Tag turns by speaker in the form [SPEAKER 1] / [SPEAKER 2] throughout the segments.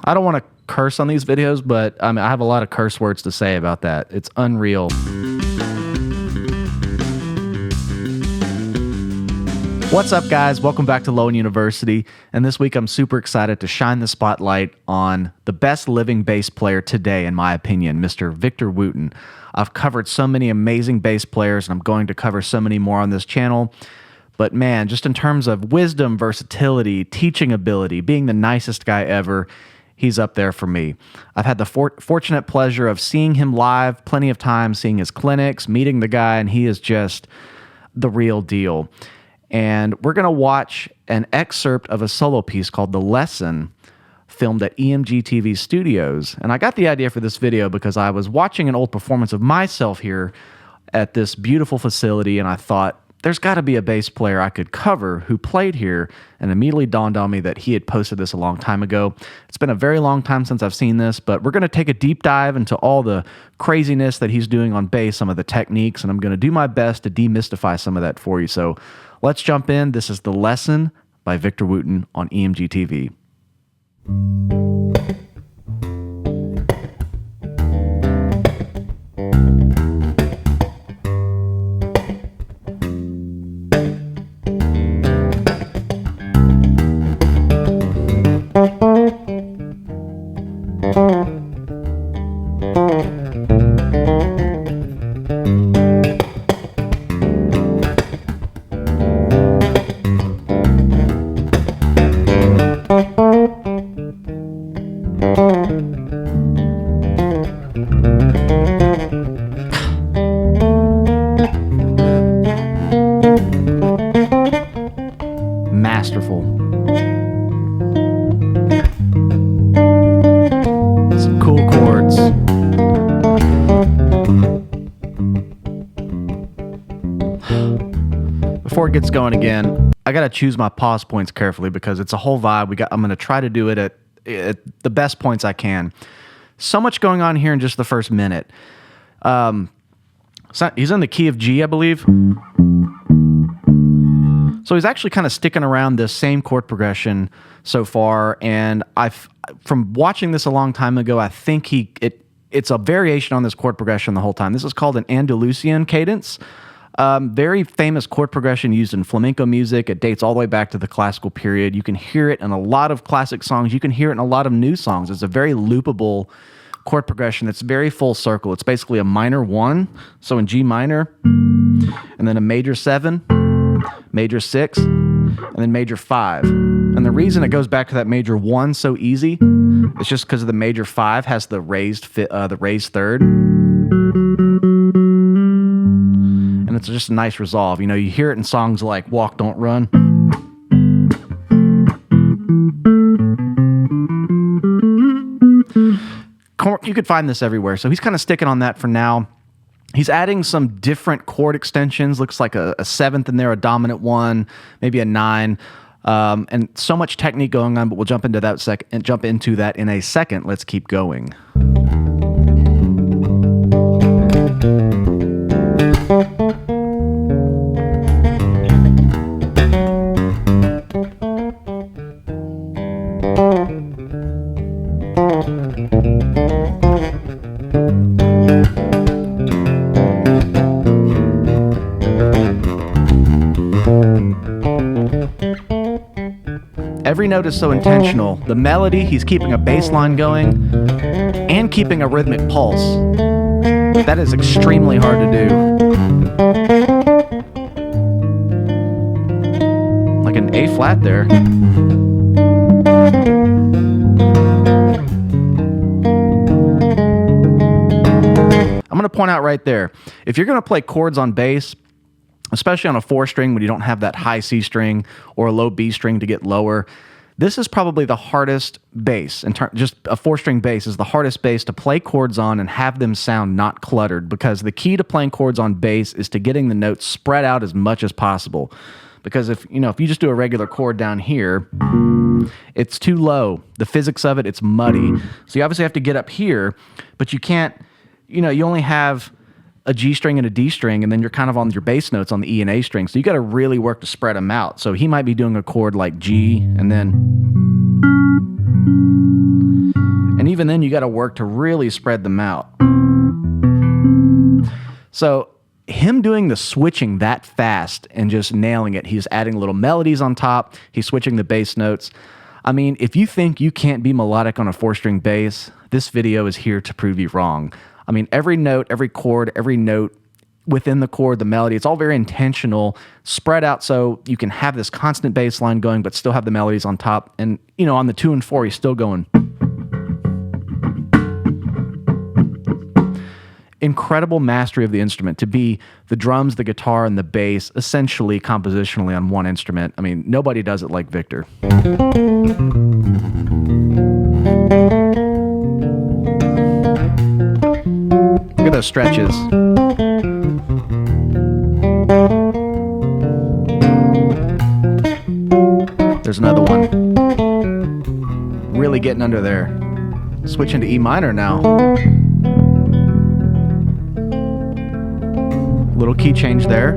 [SPEAKER 1] I don't want to curse on these videos, but I have a lot of curse words to say about that. It's unreal. What's up, guys? Welcome back to Lowen University. And this week, I'm super excited to shine the spotlight on the best living bass player today, in my opinion, Mr. Victor Wooten. I've covered so many amazing bass players, and I'm going to cover so many more on this channel. But man, just in terms of wisdom, versatility, teaching ability, being the nicest guy ever, he's up there for me. I've had the fortunate pleasure of seeing him live plenty of times, seeing his clinics, meeting the guy, and he is just the real deal. And we're going to watch an excerpt of a solo piece called The Lesson, filmed at EMGtv Studios. And I got the idea for this video because I was watching an old performance of myself here at this beautiful facility, and I thought, there's got to be a bass player I could cover who played here, and immediately dawned on me that he had posted this a long time ago. It's been a very long time since I've seen this, but we're going to take a deep dive into all the craziness that he's doing on bass, some of the techniques, and I'm going to do my best to demystify some of that for you. So let's jump in. This is The Lesson by Victor Wooten on EMGtv. Masterful. Some cool chords. Before it gets going again, I gotta choose my pause points carefully because it's a whole vibe. I'm gonna try to do it at the best points I can. So much going on here in just the first minute. He's in the key of G, I believe. So he's actually kind of sticking around this same chord progression so far, and from watching this a long time ago, I think it's a variation on this chord progression the whole time. This is called an Andalusian cadence. Very famous chord progression used in flamenco music. It dates all the way back to the classical period. You can hear it in a lot of classic songs. You can hear it in a lot of new songs. It's a very loopable chord progression that's very full circle. It's basically a minor 1, so in G minor, and then a major 7, major 6, and then major 5. And the reason it goes back to that major 1 so easy is just because of the major 5 has the raised third. And it's just a nice resolve. You know, you hear it in songs like Walk, Don't Run. You could find this everywhere. So he's kind of sticking on that for now. He's adding some different chord extensions. Looks like a 7th in there, a dominant 1, maybe a 9. And so much technique going on, but we'll jump into that in a second. Let's keep going. Every note is so intentional. The melody, he's keeping a bass line going and keeping a rhythmic pulse. That is extremely hard to do. Like an A flat there. I'm going to point out right there, if you're going to play chords on bass, especially on a 4-string when you don't have that high C string or a low B string to get lower, this is probably the hardest bass. Just a 4-string bass is the hardest bass to play chords on and have them sound not cluttered, because the key to playing chords on bass is to getting the notes spread out as much as possible. Because if you just do a regular chord down here, it's too low. The physics of it, it's muddy. So you obviously have to get up here, but you can't, you only have a G string and a D string, and then you're kind of on your bass notes on the E and A string. So you got to really work to spread them out. So he might be doing a chord like G, and then even then, you got to work to really spread them out. So him doing the switching that fast and just nailing it, he's adding little melodies on top, he's switching the bass notes. I mean, if you think you can't be melodic on a 4-string bass, this video is here to prove you wrong. I mean, every note, every chord, every note within the chord, the melody, it's all very intentional, spread out so you can have this constant bass line going, but still have the melodies on top. And, you know, on the 2 and 4, he's still going. Incredible mastery of the instrument to be the drums, the guitar, and the bass essentially compositionally on one instrument. I mean, nobody does it like Victor. Look at those stretches. There's another one. Really getting under there. Switching to E minor now. Little key change there.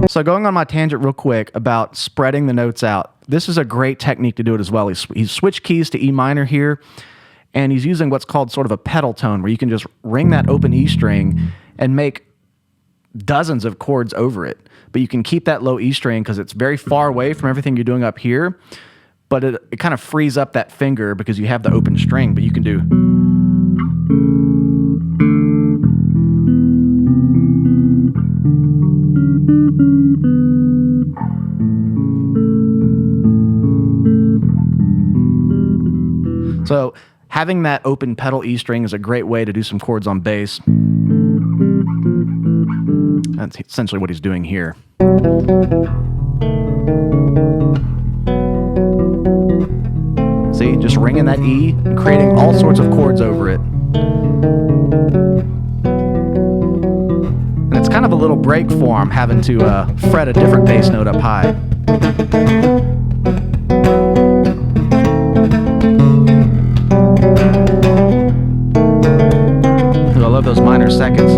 [SPEAKER 1] So going on my tangent real quick about spreading the notes out. This is a great technique to do it as well. He's switched keys to E minor here, and he's using what's called sort of a pedal tone, where you can just ring that open E string and make dozens of chords over it. But you can keep that low E string because it's very far away from everything you're doing up here. But it kind of frees up that finger because you have the open string, but you can do. So having that open pedal E string is a great way to do some chords on bass. That's essentially what he's doing here. See, just ringing that E and creating all sorts of chords over it. And it's kind of a little break for him having to fret a different bass note up high. Ooh, I love those minor seconds.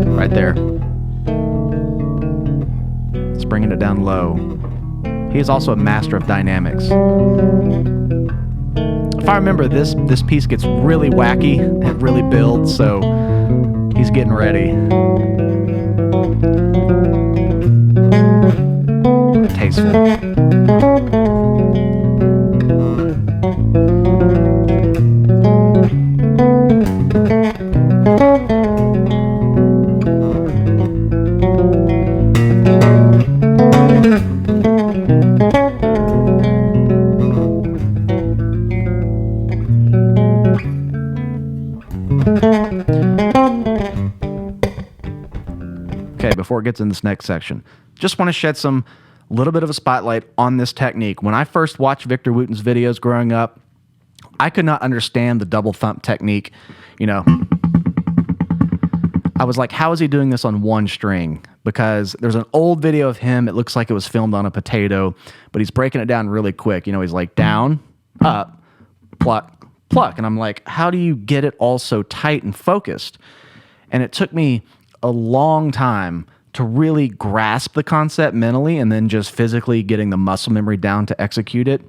[SPEAKER 1] Right there. It's bringing it down low. He is also a master of dynamics. If I remember, this piece gets really wacky. It really builds, so he's getting ready. Tasteful. Okay, before it gets in this next section, just want to shed some little bit of a spotlight on this technique. When I first watched Victor Wooten's videos growing up, I could not understand the double thump technique. You know, I was like, how is he doing this on one string? Because there's an old video of him, it looks like it was filmed on a potato, but he's breaking it down really quick. You know, he's like down, up, pluck, pluck. And I'm like, how do you get it all so tight and focused? And it took me a long time to really grasp the concept mentally and then just physically getting the muscle memory down to execute it.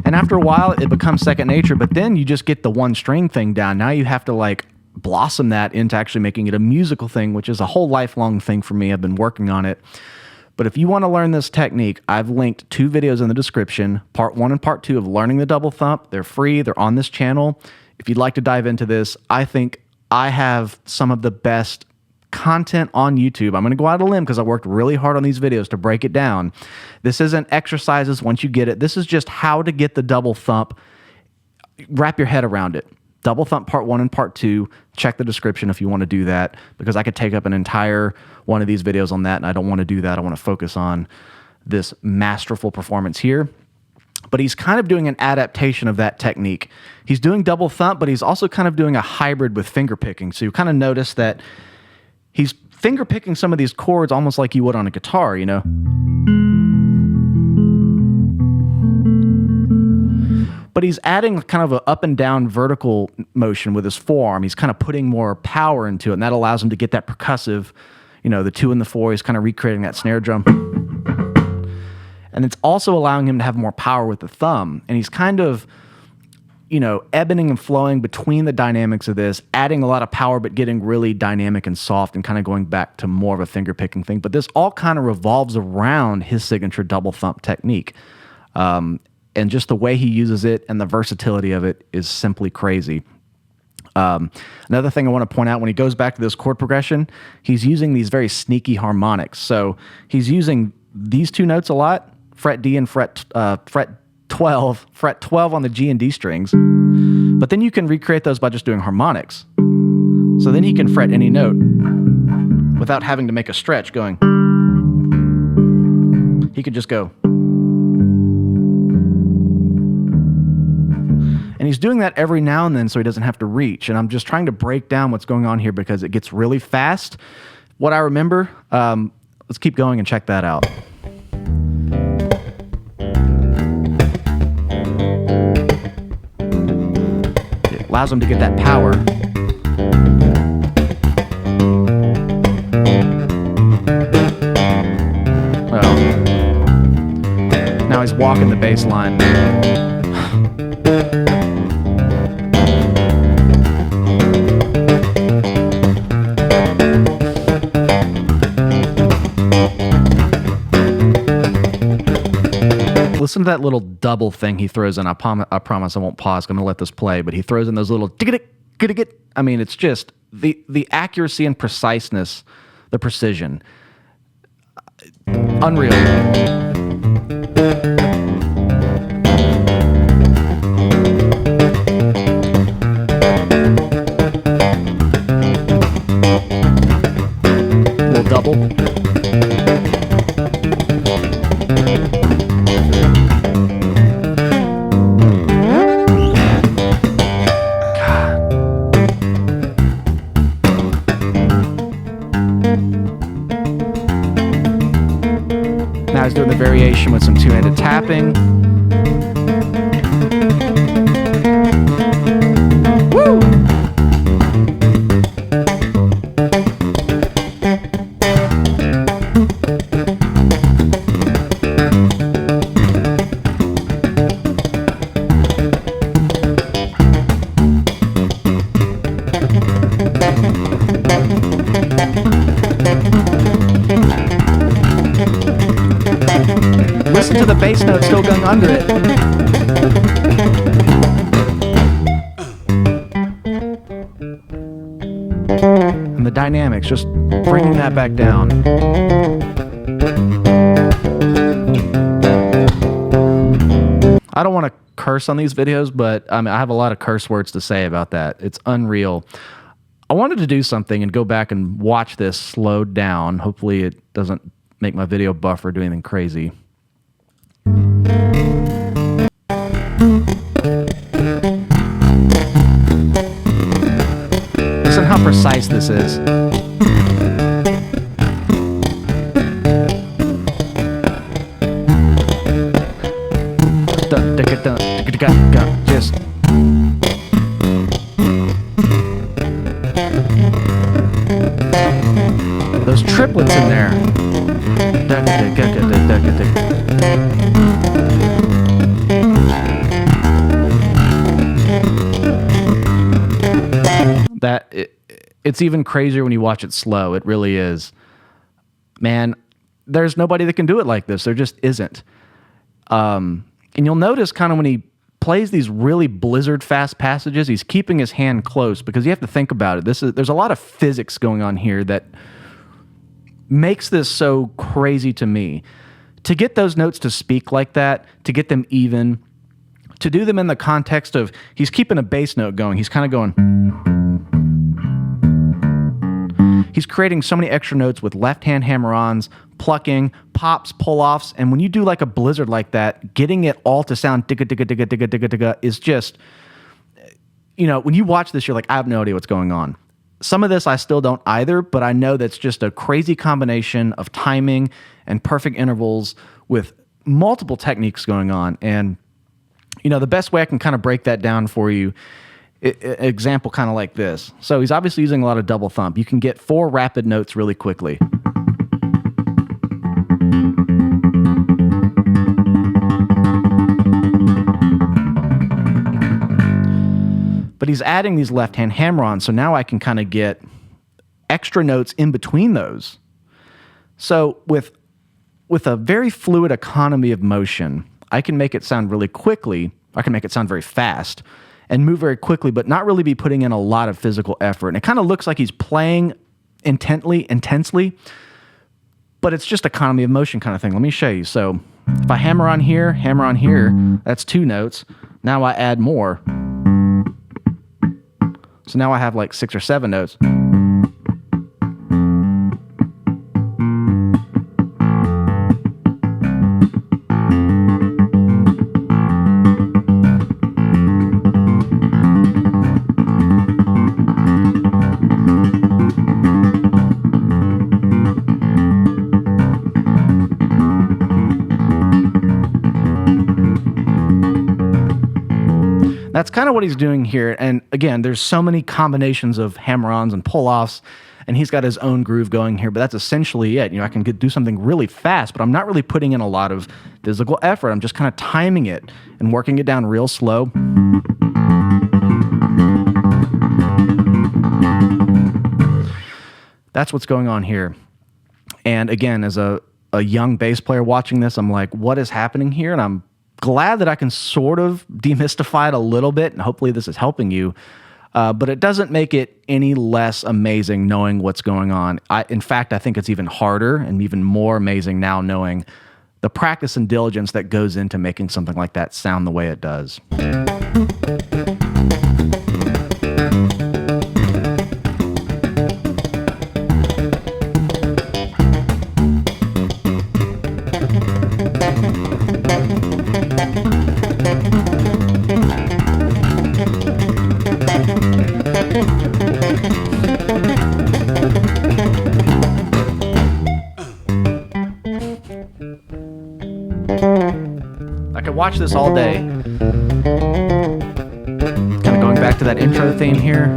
[SPEAKER 1] And after a while, it becomes second nature, but then you just get the one string thing down. Now you have to like blossom that into actually making it a musical thing, which is a whole lifelong thing for me. I've been working on it. But if you want to learn this technique, I've linked 2 videos in the description, part 1 and part 2 of learning the double thump. They're free. They're on this channel. If you'd like to dive into this, I think I have some of the best content on YouTube. I'm going to go out on a limb because I worked really hard on these videos to break it down. This isn't exercises once you get it. This is just how to get the double thump. Wrap your head around it. Double thump part 1 and part 2. Check the description if you want to do that, because I could take up an entire one of these videos on that, and I don't want to do that. I want to focus on this masterful performance here. But he's kind of doing an adaptation of that technique. He's doing double thump, but he's also kind of doing a hybrid with finger picking. So you kind of notice that he's finger picking some of these chords almost like you would on a guitar, you know? but he's adding kind of an up and down vertical motion with his forearm. He's kind of putting more power into it, and that allows him to get that percussive, the 2 and the 4. He's kind of recreating that snare drum. And it's also allowing him to have more power with the thumb. And he's kind of, ebboning and flowing between the dynamics of this, adding a lot of power, but getting really dynamic and soft and kind of going back to more of a finger picking thing. But this all kind of revolves around his signature double thump technique. And just the way he uses it and the versatility of it is simply crazy. Another thing I want to point out, when he goes back to this chord progression, he's using these very sneaky harmonics. So he's using these 2 notes a lot, fret D and fret 12 on the G and D strings, but then you can recreate those by just doing harmonics. So then he can fret any note without having to make a stretch going. He could just go. And he's doing that every now and then so he doesn't have to reach. And I'm just trying to break down what's going on here because it gets really fast. What I remember, let's keep going and check that out. It allows him to get that power. Well, now he's walking the bass line. Listen to that little double thing he throws in. I promise I won't pause. I'm going to let this play, but he throws in those little tick-a-tick. I mean, it's just the accuracy and preciseness, the precision. Unreal. Little double. Now he's doing the variation with some 2-handed tapping. Woo! Listen to the bass note still going under it. And the dynamics, just bringing that back down. I don't want to curse on these videos, but I have a lot of curse words to say about that. It's unreal. I wanted to do something and go back and watch this slowed down. Hopefully it doesn't make my video buffer or do anything crazy. Listen how precise this is. Just those triplets in there. It's even crazier when you watch it slow. It really is. Man, there's nobody that can do it like this. There just isn't. And you'll notice kind of when he plays these really blizzard fast passages, he's keeping his hand close because you have to think about it. There's a lot of physics going on here that makes this so crazy to me. To get those notes to speak like that, to get them even, to do them in the context of he's keeping a bass note going. He's kind of going. He's creating so many extra notes with left-hand hammer-ons, plucking, pops, pull-offs, and when you do like a blizzard like that, getting it all to sound digga-digga-digga-digga-digga-digga is just, when you watch this, you're like, I have no idea what's going on. Some of this I still don't either, but I know that's just a crazy combination of timing and perfect intervals with multiple techniques going on. And, The best way I can kind of break that down for you, example kind of like this. So he's obviously using a lot of double thump. You can get 4 rapid notes really quickly. But he's adding these left-hand hammer-ons, so now I can kind of get extra notes in between those. So with a very fluid economy of motion, I can make it sound really quickly. I can make it sound very fast and move very quickly, but not really be putting in a lot of physical effort. And it kind of looks like he's playing intensely, but it's just economy of motion kind of thing. Let me show you. So if I hammer on here, that's 2 notes. Now I add more. So now I have like 6 or 7 notes. That's kind of what he's doing here. And again, there's so many combinations of hammer-ons and pull-offs, and he's got his own groove going here, but that's essentially it. I can do something really fast, but I'm not really putting in a lot of physical effort. I'm just kind of timing it and working it down real slow. That's what's going on here. And again, as a young bass player watching this, I'm like, what is happening here? And I'm glad that I can sort of demystify it a little bit, and hopefully this is helping you. But it doesn't make it any less amazing knowing what's going on. In fact, I think it's even harder and even more amazing now knowing the practice and diligence that goes into making something like that sound the way it does. I could watch this all day. Kind of going back to that intro theme here.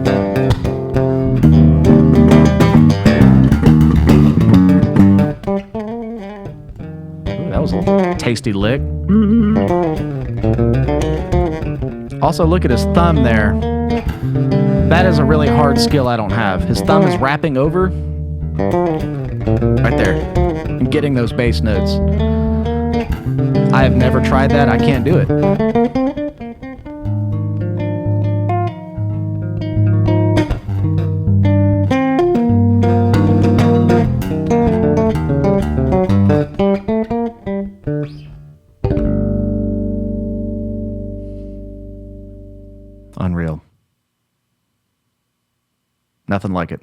[SPEAKER 1] Ooh, that was a tasty lick. Also, look at his thumb there. That is a really hard skill I don't have. His thumb is wrapping over right there and getting those bass notes. I have never tried that. I can't do it. Unreal. Nothing like it.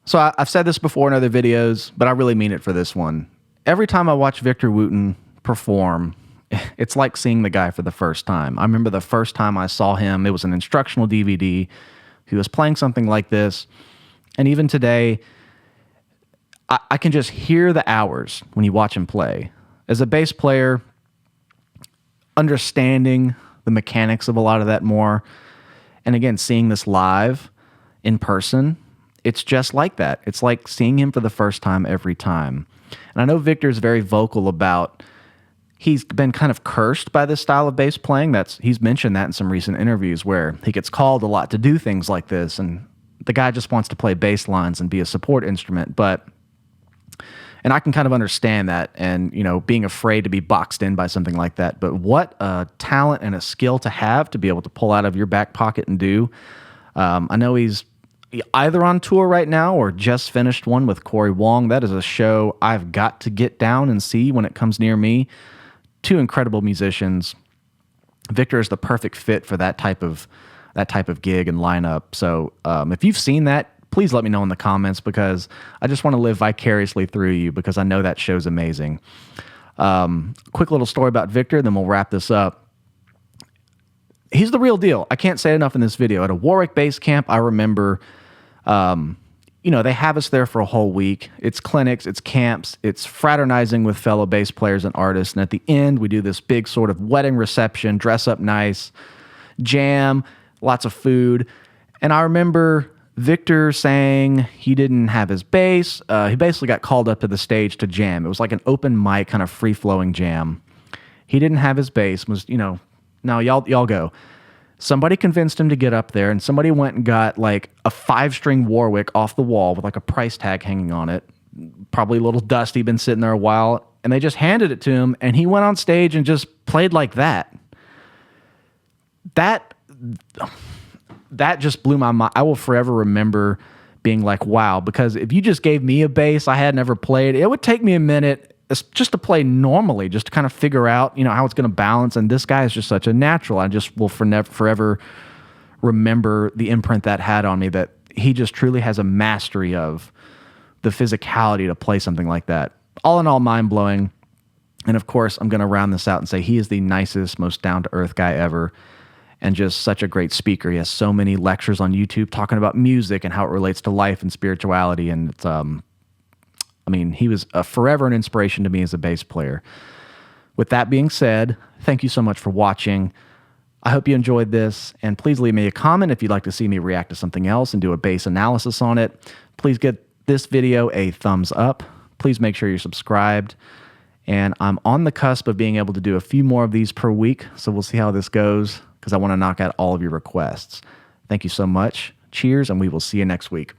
[SPEAKER 1] So I've said this before in other videos, but I really mean it for this one. Every time I watch Victor Wooten perform, it's like seeing the guy for the first time. I remember the first time I saw him, it was an instructional DVD. He was playing something like this. And even today, I can just hear the hours when you watch him play. As a bass player, understanding the mechanics of a lot of that more, and again, seeing this live in person, it's just like that. It's like seeing him for the first time every time. And I know Victor's very vocal about he's been kind of cursed by this style of bass playing. He's mentioned that in some recent interviews where he gets called a lot to do things like this, and the guy just wants to play bass lines and be a support instrument. And I can kind of understand that and, being afraid to be boxed in by something like that. But what a talent and a skill to have to be able to pull out of your back pocket and do. I know he's either on tour right now or just finished one with Corey Wong. That is a show I've got to get down and see when it comes near me. 2 incredible musicians. Victor is the perfect fit for that type of gig and lineup. So if you've seen that, please let me know in the comments, because I just want to live vicariously through you, because I know that show's amazing. Quick little story about Victor, then we'll wrap this up. He's the real deal. I can't say enough in this video. At a Warwick base camp, I remember they have us there for a whole week. It's clinics, it's camps, it's fraternizing with fellow bass players and artists. And at the end, we do this big sort of wedding reception, dress up nice, jam, lots of food. And I remember Victor saying he didn't have his bass. He basically got called up to the stage to jam. It was like an open mic, kind of free-flowing jam. He didn't have his bass. No, y'all go. Somebody convinced him to get up there, and somebody went and got like a 5-string Warwick off the wall with like a price tag hanging on it. Probably a little dusty, been sitting there a while, and they just handed it to him, and he went on stage and just played like that. That just blew my mind. I will forever remember being like, wow, because if you just gave me a bass I had never played, it would take me a minute just to play normally, just to kind of figure out, how it's going to balance. And this guy is just such a natural. I just will forever remember the imprint that had on me, that he just truly has a mastery of the physicality to play something like that. All in all, mind-blowing. And of course, I'm going to round this out and say he is the nicest, most down-to-earth guy ever, and just such a great speaker. He has so many lectures on YouTube talking about music and how it relates to life and spirituality. And it's, he was forever an inspiration to me as a bass player. With that being said, thank you so much for watching. I hope you enjoyed this, and please leave me a comment if you'd like to see me react to something else and do a bass analysis on it. Please give this video a thumbs up. Please make sure you're subscribed. And I'm on the cusp of being able to do a few more of these per week, so we'll see how this goes, because I want to knock out all of your requests. Thank you so much. Cheers, and we will see you next week.